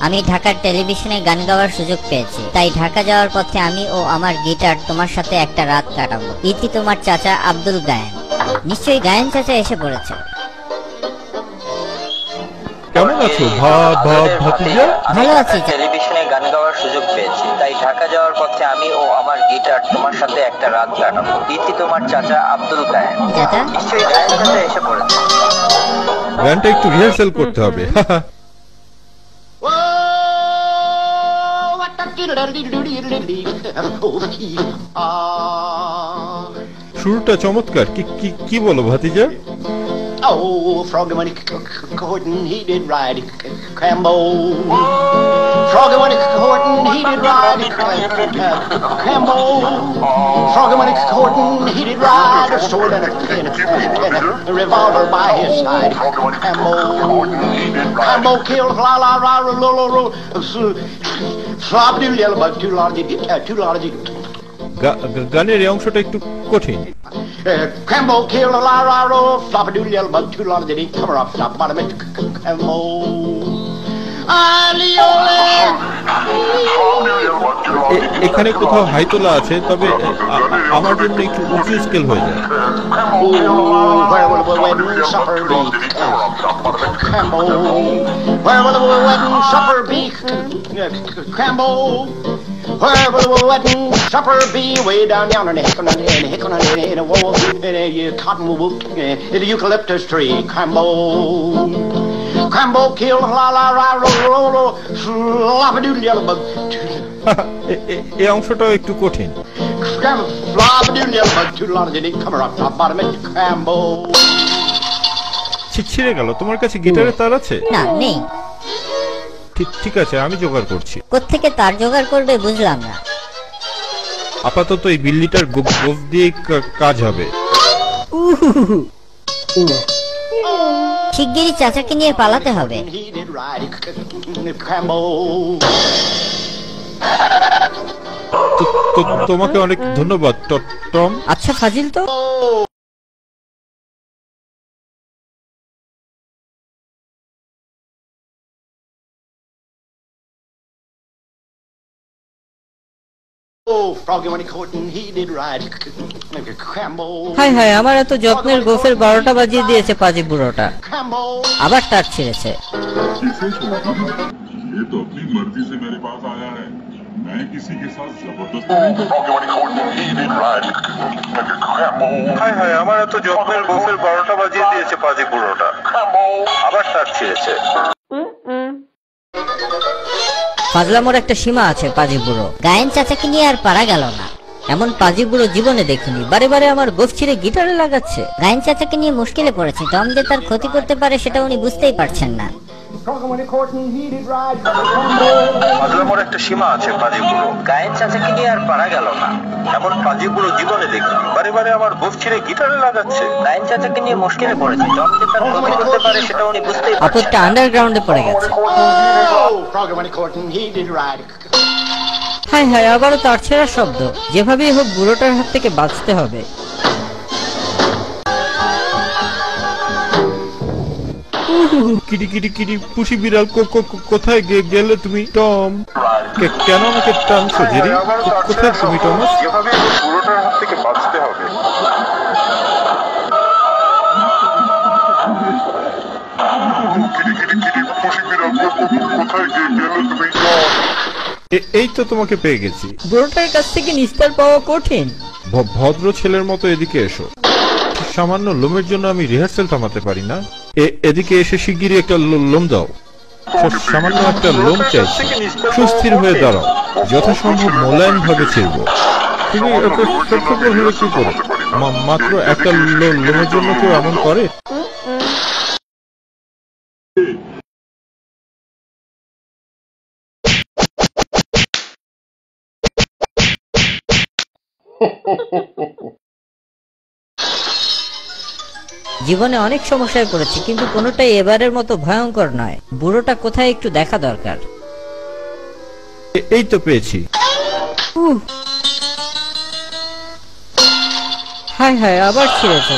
আমি ঢাকার টেলিভিশনে গান গাওয়ার সুযোগ পেয়েছি, তাই ঢাকা যাওয়ার পথে আমি ও আমার গিটার তোমার সাথে একটা রাত কাটাবো। ইতি তোমার চাচা আব্দুল গায়েন। নিশ্চয়ই গায়েন চাচা এসে পড়েছে। কেমন আছো ভাতিজা? ভালো আছি। টেলিভিশনে গান গাওয়ার সুযোগ পেয়েছি, তাই ঢাকা যাওয়ার পথে আমি ও আমার গিটার তোমার সাথে একটা রাত কাটাবো। ইতি তোমার চাচা আব্দুল গায়েন। চাচা নিশ্চয়ই গায়েন চাচা এসে পড়েছে। গানটা একটু রিহার্সাল করতে হবে। শুরুটা চমৎকার। কি বলো ভাতিজা? Oh, Froggy when he courting, he did ride Crambo. Froggy when he courting, he did ride Crambo. Froggy when he courting, he did ride a sword and a revolver by his side. Crambo killed la la la la la la. Flop do yellow but too large. গানের এই অংশটা একটু কঠিন। Crambo killed a la la la. Flop do yellow but too large. Did he cover up top bottom it Crambo. এখানে কোথাও হাইতোলা আছে, তবে আমার জন্য একটু উঁচু স্কেল হয়ে যায়। Where will the wedding supper be? Crambo. Where will the wedding supper be? Crambo. Where will the wedding supper be? Way down yonder in a cottonwood, in a eucalyptus tree. Crambo. Crambo killed la la la la flop-a-doodle yellow bug. এই অংশটাও একটু কঠিন। Flop-a-doodle yellow bug. Too large did he come up top bottom it Crambo. ছিঁড়ে গেল। তোমার কাছে গিটারের তার আছে? না, নেই। ঠিক আছে, আমি জোগাড় করছি। কোত্থেকে তার জোগাড় করবে বুঝলাম না। আপাতত এই বিল্লিটার গোফ দিয়ে কাজ হবে। শিগগিরই চাচাকে নিয়ে পালাতে হবে। তোমাকে অনেক ধন্যবাদ টম। আচ্ছা ফাজিল তো। হায় হায়, আমার এত যত্নের গোফের 12টা বাজিয়ে দিয়েছে পাজি বুড়োটা। আবার তার ছিঁড়েছে। হায় হায়, আমার এত যত্নের গোফের 12টা বাজিয়ে দিয়েছে পাজি বুড়োটা। আবার তার ছিঁড়েছে। ফাজলামোর একটা সীমা আছে পাজি বুড়ো। গায়েন চাচাকে নিয়ে আর পারা গেল না। এমন পাজি বুড়ো জীবনে দেখিনি। বারে বারে আমার গোফ ছিঁড়ে গিটারে লাগাচ্ছে। গায়েন চাচাকে নিয়ে মুশকিলে পড়েছে। টম যে তার ক্ষতি করতে পারে সেটা উনি বুঝতেই পারছেন না। ফাজলামোর একটা সীমা আছে পাজি বুড়ো। গায়েন চাচাকে নিয়ে আর পারা গেল না। এমন পাজি বুড়ো জীবনে দেখিনি। বারে বারে আমার গোফ ছিঁড়ে গিটারে লাগাচ্ছে। গায়েন চাচাকে নিয়ে মুশকিলে পড়েছে। টম যে তার ক্ষতি করতে পারে সেটা উনি বুঝতেই পারছেন। আপদটা আন্ডারগ্রাউন্ডে পড়ে গেছে। হায় হায়, আবারও তার ছেঁড়ার শব্দ। যেভাবেই হোক বুড়োটার হাত থেকে বাঁচতে হবে। কিরি পুষি বিড়াল, কোথায় গেলে তুমি টম? কেন আমাকে টানছো জেরি? কোথায় তুমি টমাস? পুরোটার হাত থেকে বাঁচতে হবে। এই তো তোমাকে পেয়ে গেছি। বুড়োটার কাছ থেকে নিস্তার পাওয়া কঠিন। ভদ্র ছেলের মতো এদিকে এসো। সামান্য লোমের জন্য আমি রিহার্সাল থামাতে পারি না। এদিকে এসে শিগগিরই একটা লোম দাও। সামান্য একটা লোম চাইছি। সুস্থির হয়ে দাঁড়াও। যথাসম্ভব মোলায়েম ভাবে ছিড়ব। তুমি এত সত্যি হলে কি করো? মাত্র একটা লোমের জন্য কেউ এমন করে? জীবনে অনেক সমস্যায় পড়েছি, কিন্তু কোনোটাই এবারের মতো ভয়ঙ্কর নয়। বুড়োটা কোথায় একটু দেখা দরকার। এই তো পেয়েছি। হায় হায়, আবার ছিঁড়েছে।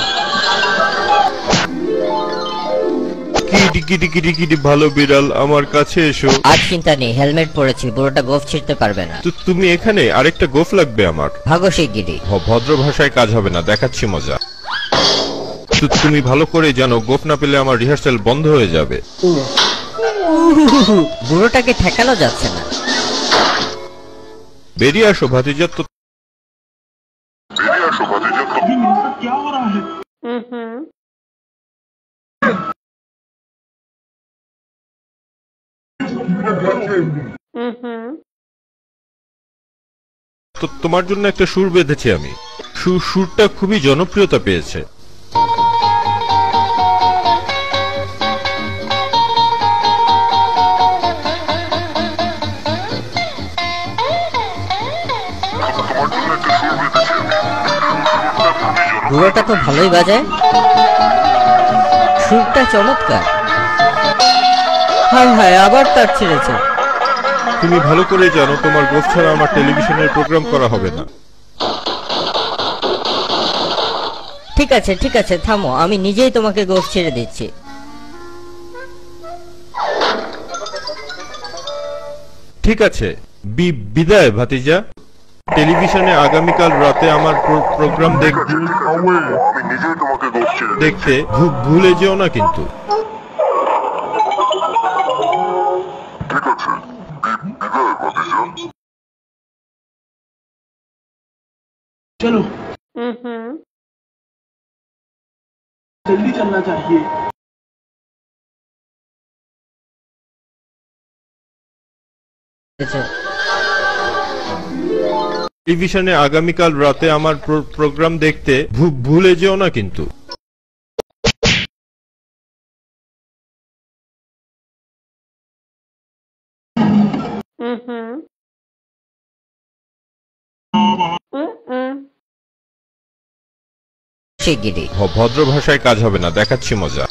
কিটি কিটি কিটি কিটি ভালো বিড়াল আমার কাছে এসো। আর চিন্তা নেই, হেলমেট পরেছি, বুড়োটা গোফ ছিঁড়তে পারবে না। তুমি এখানে, আরেকটা গোফ লাগবে আমার। ভাগো শিগগিরি। ভদ্র ভাষায় কাজ হবে না, দেখাচ্ছি মজা। তুমি ভালো করে জানো গোফ না পেলে আমার রিহার্সাল বন্ধ হয়ে যাবে। বুড়োটাকে ঠেকানো যাচ্ছে না। বেরিয়ে আসো ভাতিজা। তো তোমার জন্য একটা সুর বেঁধেছি আমি। সুরটা খুবই জনপ্রিয়তা পেয়েছে। বুড়োটা তো ভালোই বাজায়, সুরটা চমৎকার। হায় হায়, আবার তার ছিঁড়েছে। তুমি ভালো করে জানো তোমার গোফ ছাড়া আমার টেলিভিশনের প্রোগ্রাম করা হবে না। ঠিক আছে ঠিক আছে, থামো, আমি নিজেই তোমাকে গোফ ছেড়ে দিচ্ছি। ঠিক আছে, বিদায় ভাতিজা। টেলিভিশনে আগামীকাল রাতে আমার প্রোগ্রাম দেখতে ভুলে যেও না কিন্তু। चलो जल्दी चलना चाहिए। টেলিভিশনে আগামীকাল রাতে আমার প্রোগ্রাম দেখতে ভুলে যেও না কিন্তু। শিগগিরি। ভদ্র ভাষায় কাজ হবে না, দেখাচ্ছি মজা।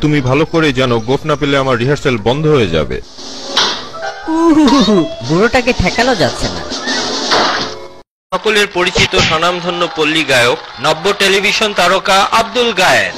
তুমি ভালো করে জানো গোফ না পেলে আমার রিহার্সাল বন্ধ হয়ে যাবে। বুড়োটাকে ঠেকানো যাচ্ছে না। সকলের পরিচিত স্বনামধন্য পল্লী গায়ক, নব্য টেলিভিশন তারকা আব্দুল গায়েন।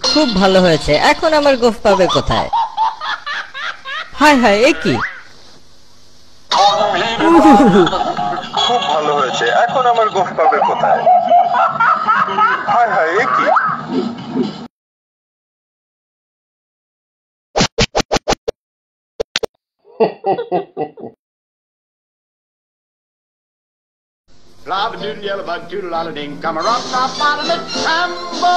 খুব ভালো হয়েছে, এখন আমার গোফ পাবে কোথায়? হায় হায়, এ কি? খুব ভালো হয়েছে, এখন আমার গোফ পাবে কোথায়? হায় হায়, এ কি? Flop doodle yellow bug doodle lolly ding, come a rock top bottom it Rambo.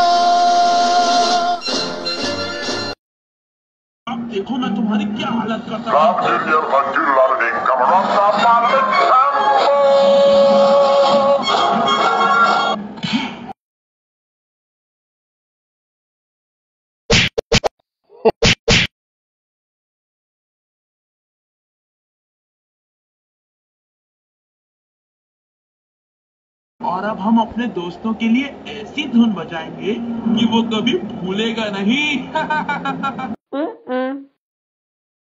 अब देखो मैं तुम्हारी क्या हालत करता हूँ। Flop doodle yellow bug doodle lolly ding, come a rock top bottom it Rambo. और अब हम अपने दोस्तों के लिए ऐसी धुन बजाएंगे कि वो कभी भूलेगा नहीं।